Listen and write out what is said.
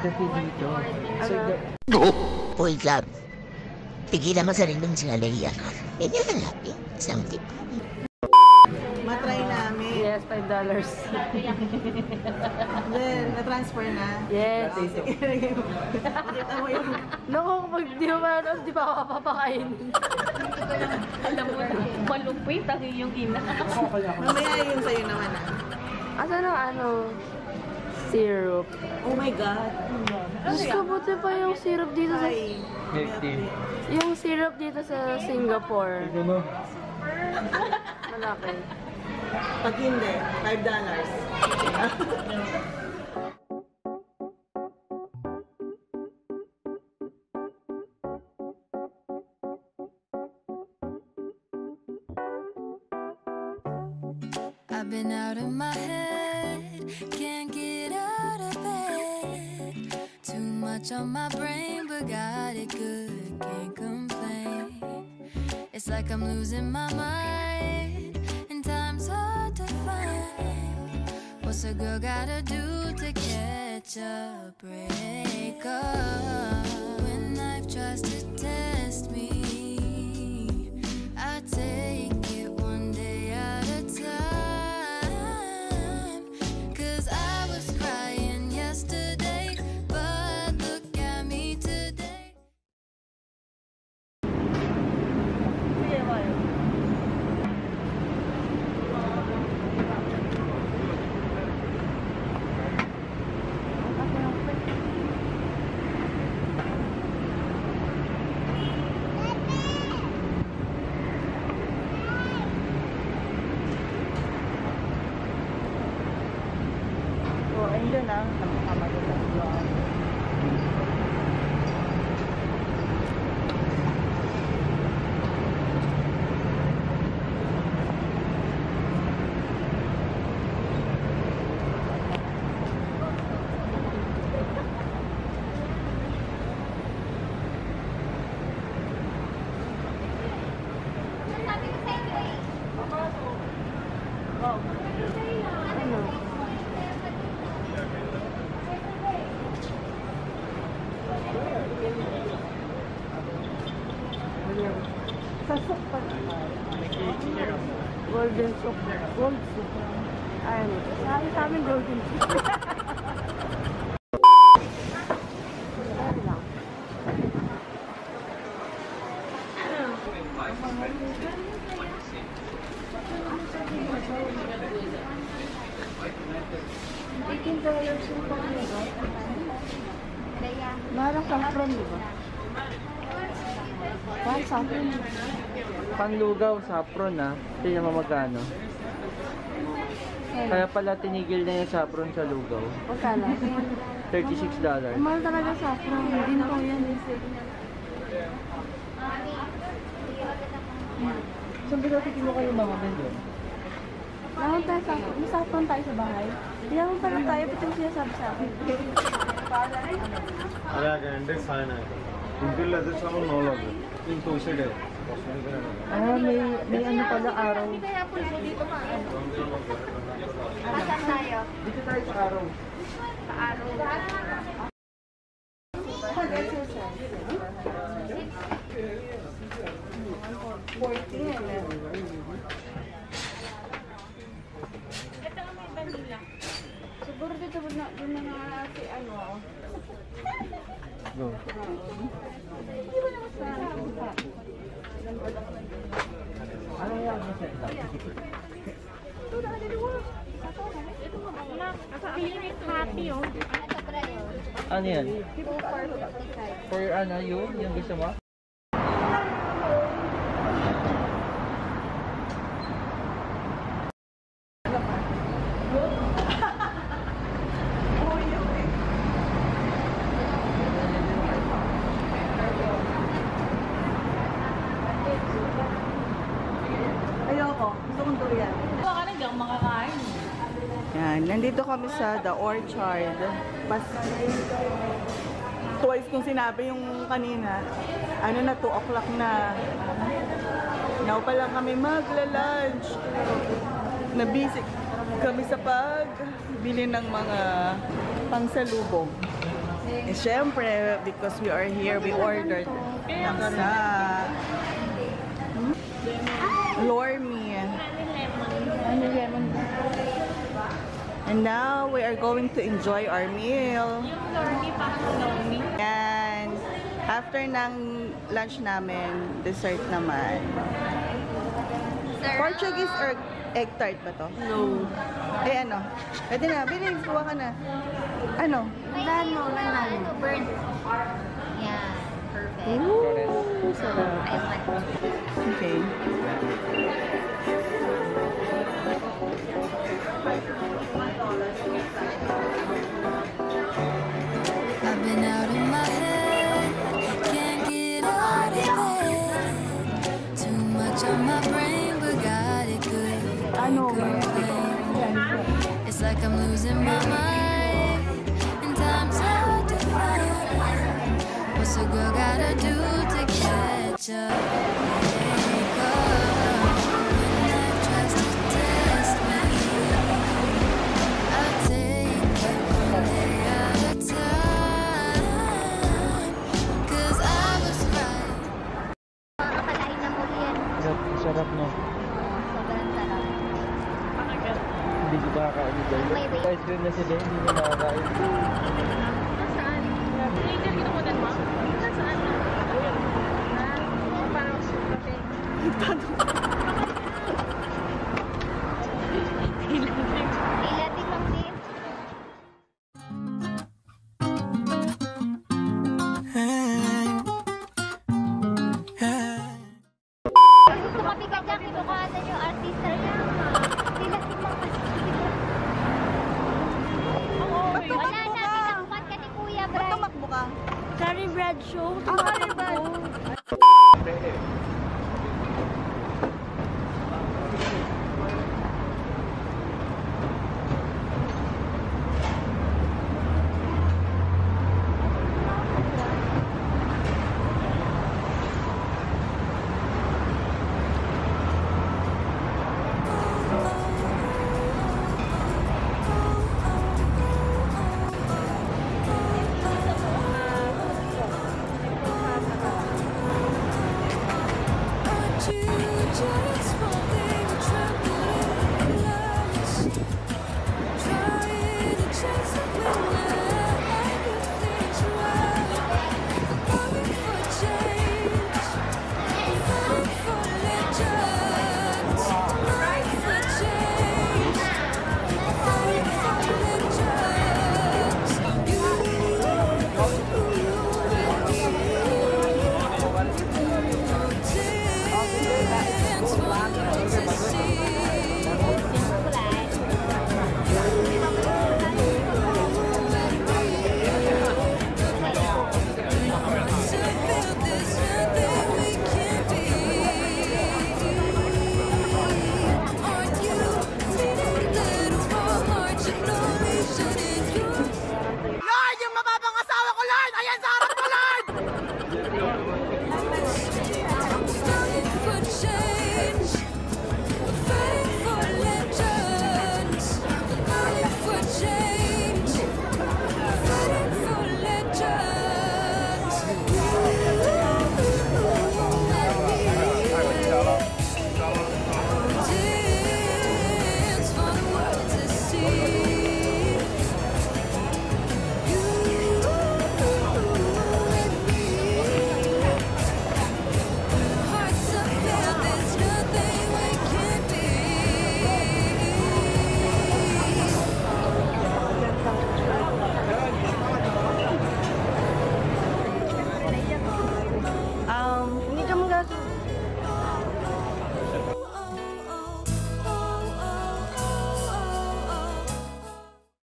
Kasi dito. Uy, Gab. Tigilan mo sa rin dun si Alea. Ganyan na lang. Something. Matry namin. Yes, $5. Then, na-transfer na. Yes. Nakita mo yung... Naku, pag di mo manonood, di pa ako papakainin. Alam mo, malupit ang iyong ina. Mamaya yung sa'yo naman ah. Asan ang ano? Syrup. Oh my God. Diyos ko, buti pa yung syrup dito sa... Ay. Yung syrup dito sa Singapore. Malaki. Pag hindi, $5. I've been out of my head, can't get out of bed. Too much on my brain, but got it good, can't complain. It's like I'm losing my mind, and time's hard to find. What's a girl gotta do to catch a break up? When life tries to test me, I take it one day at a time. 'Cause I was crying yesterday, but look at me today. Ayun na, nakakama doon. Sasok pa golden soup. Gold soup. Ayun. Sa amin golden soup. Marang saffron, di ba? Parang saffron. Panlugaw, saffron na. Hindi naman magkano. Kaya pala tinigil na yung saffron sa lugaw. Magkano? $36. Mahal talaga saffron. Din ko yan. Saan ba natin kinuha yung mga vendor? Naman tayo saffron. May saffron tayo sa bahay. Naman pala tayo. Ba't yung sinasabi sa akin? May ano pala araw. Kaya po dito ka. Asan tayo? Dito tayo sa araw. Sa araw. Ito ang may vanilla. Siguro dito na si ano. Go. Ano yan? Happy oh. Ano yan? For ano yun? Yung gusto mo? Ayoko. Gusto kong durian. Baka na dyan makakain. Yan. Nandito kami sa The Orchard. Twice kung sinabi yung kanina. Ano na, 2 o'clock na. Now pa lang kami magla-lunch. Nabisik kami sa pagbili ng mga pangsalubong. Eh, syempre, because we are here, we ordered laksa. Lormy. Ano lemon? And now, we are going to enjoy our meal. Yung Lormy parang Naomi. And after ng lunch namin, dessert naman. Portuguese or egg tart ba to? No. Eh ano? Pwede na, bilis, kuha ka na. Ano? Tandaan mo, tandaan mo. Bird. Yeah, perfect. Ooh, sarap. I want to. Okay. I've been out of my head, can't get out of bed. Too much on my brain, but got it good. Ano? It's like I'm losing my mind, and time's hard to find. What's a girl gotta do to catch up? When life tries to test me, I take it one day at a time. 'Cause I was right. Akalain na mo yan. Sarap no. Sobrang sarap. Hindi ko makakain dahil. Ice cream na sila, hindi na makakain. Saan? Later, kinukunan mo? Saan? Parang super thing. Ilati lang din. Gusto mabigat dyan, kinukuhanan yung artista niya. Ilati lang kasi. Wala na, pinakuhan ka ni Kuya Ba't Brian. tumakbo ka? Curry bread show. Ah, curry bread.